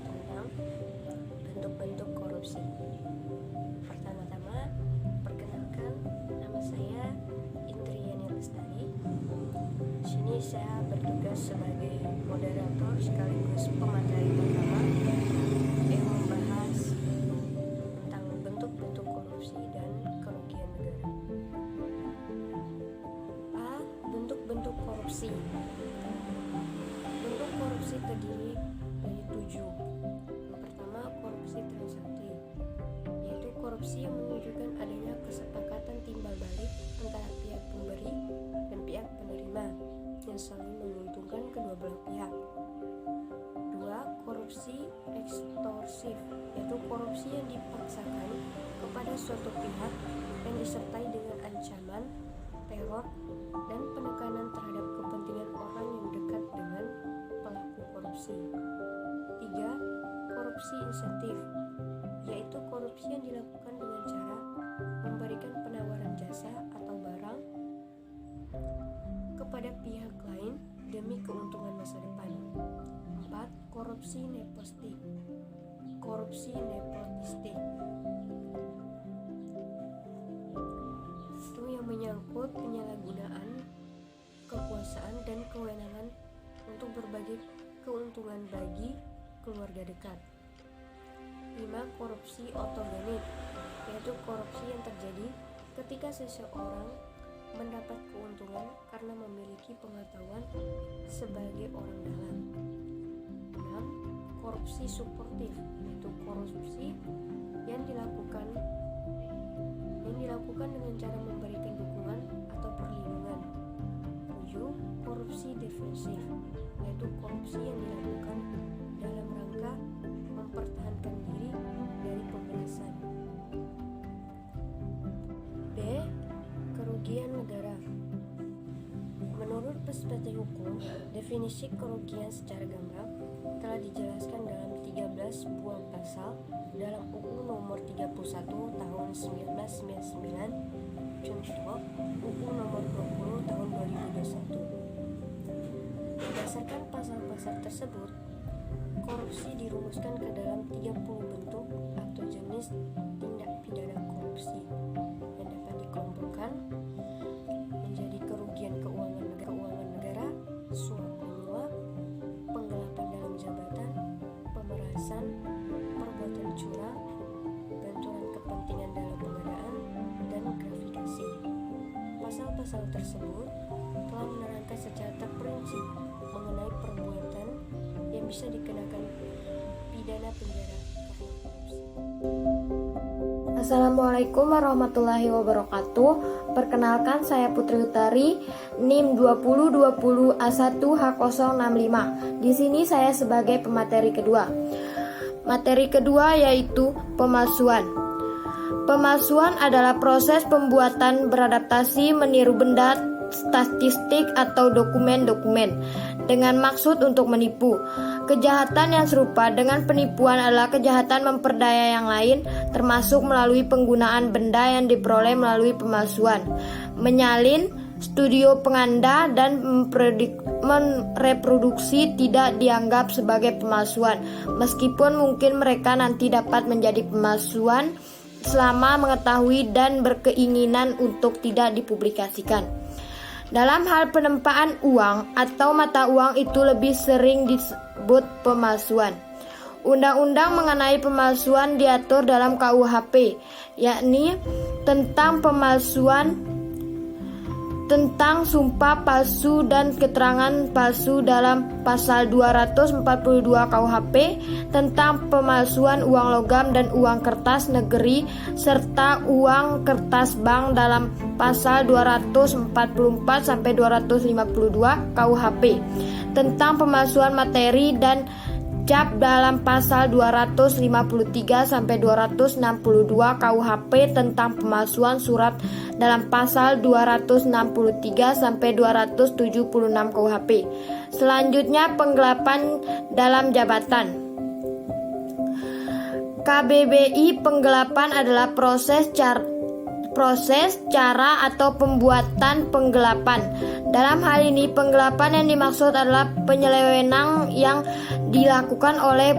tentang bentuk-bentuk korupsi. Pertama-tama, perkenalkan, nama saya Indriani Lestari. Di sini saya bertugas sebagai moderator sekaligus pemateri pertama yang membahas tentang bentuk-bentuk korupsi dan kerugian negara. A. Bentuk-bentuk korupsi. Bentuk korupsi terdiri dari 7. Yang pertama, korupsi transaktif, yaitu korupsi yang menunjukkan adanya kesepakatan timbal balik antara pihak pemberi dan pihak penerima yang saling menguntungkan kedua belah pihak. 2. Korupsi ekstorsif, yaitu korupsi yang dipaksakan kepada suatu pihak yang disertai dengan ancaman, teror, dan penekanan terhadap kepentingan orang yang dekat dengan pelaku korupsi. 3. Korupsi insentif, yaitu korupsi yang dilakukan dengan cara memberikan penawaran jasa atau barang kepada pihak lain demi keuntungan masa depan. 4. Korupsi nepotistik. Itu yang menyangkut penyalahgunaan kekuasaan dan kewenangan untuk berbagai keuntungan bagi keluarga dekat. 5. Korupsi otogenik, yaitu korupsi yang terjadi ketika seseorang mendapat keuntungan karena memiliki pengetahuan sebagai orang dalam. 6. Korupsi suportif, yaitu korupsi yang dilakukan dengan cara memberikan dukungan atau perlindungan. 7. Korupsi defensif, yaitu korupsi yang dilakukan dalam rangka mempertahankan diri dari pembalasan. B. Kerugian negara. Menurut perspektif hukum, definisi kerugian secara gamblang telah dijelaskan dalam 13 buah pasal dalam UU nomor 31 tahun 1999, contoh UU nomor 20 tahun 2021. Berdasarkan pasal-pasal tersebut, korupsi dirumuskan ke dalam 30 bentuk atau jenis tindak pidana korupsi yang dapat dikelompokkan menjadi kerugian keuangan negara, suap menyuap, penggelapan dalam jabatan, pemerasan, perbuatan curang, benturan kepentingan dalam pengadaan, dan gratifikasi. Pasal-pasal tersebut telah menerangkan secara terperinci mengenai perbuatan yang bisa dikenakan pidana penjara karena korupsi. Assalamualaikum warahmatullahi wabarakatuh. Perkenalkan, saya Putri Utari, NIM 2020A1H065. Di sini saya sebagai pemateri kedua. Materi kedua yaitu pemalsuan. Pemalsuan adalah proses pembuatan beradaptasi meniru benda statistik atau dokumen-dokumen dengan maksud untuk menipu. Kejahatan yang serupa dengan penipuan adalah kejahatan memperdaya yang lain, termasuk melalui penggunaan benda yang diperoleh melalui pemalsuan, menyalin, studio penganda, dan mereproduksi tidak dianggap sebagai pemalsuan, meskipun mungkin mereka nanti dapat menjadi pemalsuan selama mengetahui dan berkeinginan untuk tidak dipublikasikan. Dalam hal penempaan uang atau mata uang itu lebih sering disebut pemalsuan. Undang-undang mengenai pemalsuan diatur dalam KUHP, yakni tentang pemalsuan, tentang sumpah palsu dan keterangan palsu dalam pasal 242 KUHP, tentang pemalsuan uang logam dan uang kertas negeri serta uang kertas bank dalam pasal 244 sampai 252 KUHP, tentang pemalsuan materi dan cap dalam pasal 253 sampai 262 KUHP, tentang pemalsuan surat dalam pasal 263 sampai 276 KUHP. Selanjutnya, penggelapan dalam jabatan. KBBI, penggelapan adalah proses, cara atau pembuatan penggelapan. Dalam hal ini, penggelapan yang dimaksud adalah penyelewengan yang dilakukan oleh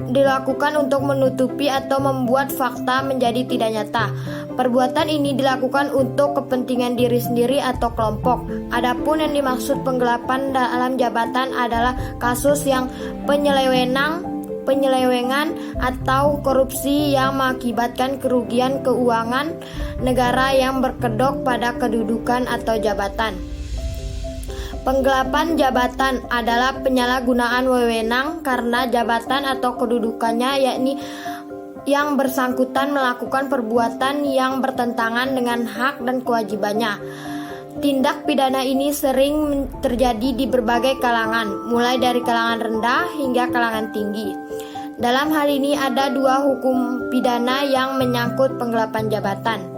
dilakukan untuk menutupi atau membuat fakta menjadi tidak nyata. Perbuatan ini dilakukan untuk kepentingan diri sendiri atau kelompok. Adapun yang dimaksud penggelapan dalam jabatan adalah kasus yang penyelewengan atau korupsi yang mengakibatkan kerugian keuangan negara yang berkedok pada kedudukan atau jabatan. Penggelapan jabatan adalah penyalahgunaan wewenang karena jabatan atau kedudukannya, yakni yang bersangkutan melakukan perbuatan yang bertentangan dengan hak dan kewajibannya. Tindak pidana ini sering terjadi di berbagai kalangan, mulai dari kalangan rendah hingga kalangan tinggi. Dalam hal ini ada 2 hukum pidana yang menyangkut penggelapan jabatan.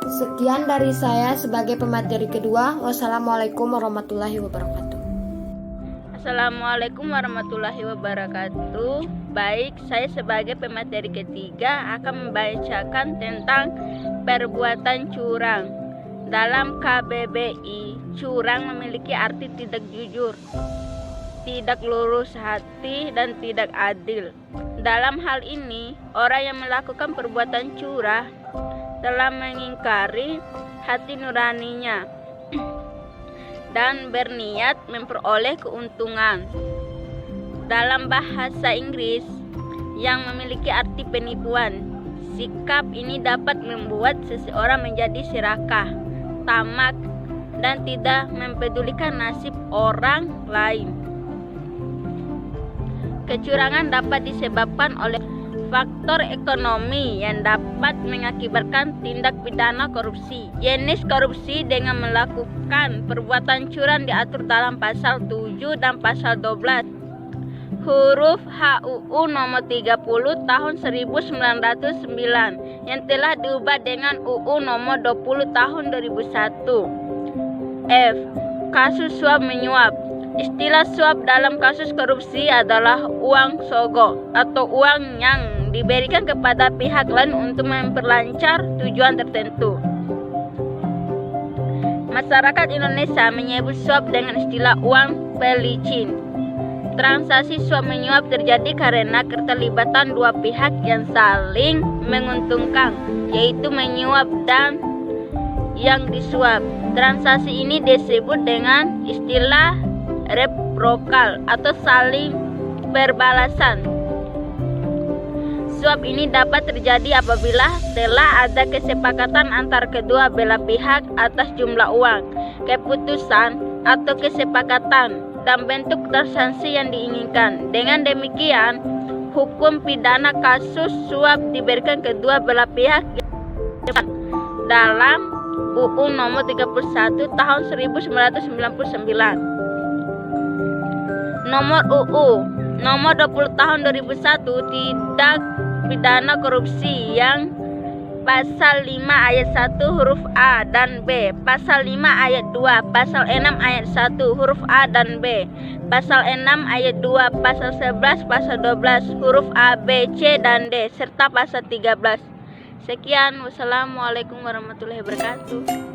Sekian dari saya sebagai pemateri kedua. Wassalamualaikum warahmatullahi wabarakatuh. Assalamualaikum warahmatullahi wabarakatuh. Baik, saya sebagai pemateri ketiga akan membacakan tentang perbuatan curang. Dalam KBBI, curang memiliki arti tidak jujur, tidak lurus hati, dan tidak adil. Dalam hal ini, orang yang melakukan perbuatan curang telah mengingkari hati nuraninya dan berniat memperoleh keuntungan. Dalam bahasa Inggris yang memiliki arti penipuan, sikap ini dapat membuat seseorang menjadi serakah, tamak, dan tidak mempedulikan nasib orang lain. Kecurangan dapat disebabkan oleh faktor ekonomi yang dapat mengakibatkan tindak pidana korupsi. Jenis korupsi dengan melakukan perbuatan curang diatur dalam pasal 7 dan pasal 12 huruf HUU nomor 30 tahun 1909 yang telah diubah dengan UU nomor 20 tahun 2001. F. Kasus suap menyuap. Istilah suap dalam kasus korupsi adalah uang sogo atau uang yang diberikan kepada pihak lain untuk memperlancar tujuan tertentu. Masyarakat Indonesia menyebut suap dengan istilah uang pelicin. Transaksi suap menyuap terjadi karena keterlibatan 2 pihak yang saling menguntungkan, yaitu menyuap dan yang disuap. Transaksi ini disebut dengan istilah reciprokal atau saling berbalasan. Suap ini dapat terjadi apabila telah ada kesepakatan antar kedua belah pihak atas jumlah uang, keputusan, atau kesepakatan dan bentuk transaksi yang diinginkan. Dengan demikian, hukum pidana kasus suap diberikan kedua belah pihak dalam UU nomor 31 tahun 1999. Nomor UU nomor 20 tahun 2001 tindak pidana korupsi yang pasal 5 ayat 1 huruf A dan B, pasal 5 ayat 2, pasal 6 ayat 1 huruf A dan B, pasal 6 ayat 2, pasal 11, pasal 12 huruf A, B, C, dan D, serta pasal 13. Sekian, wassalamualaikum warahmatullahi wabarakatuh.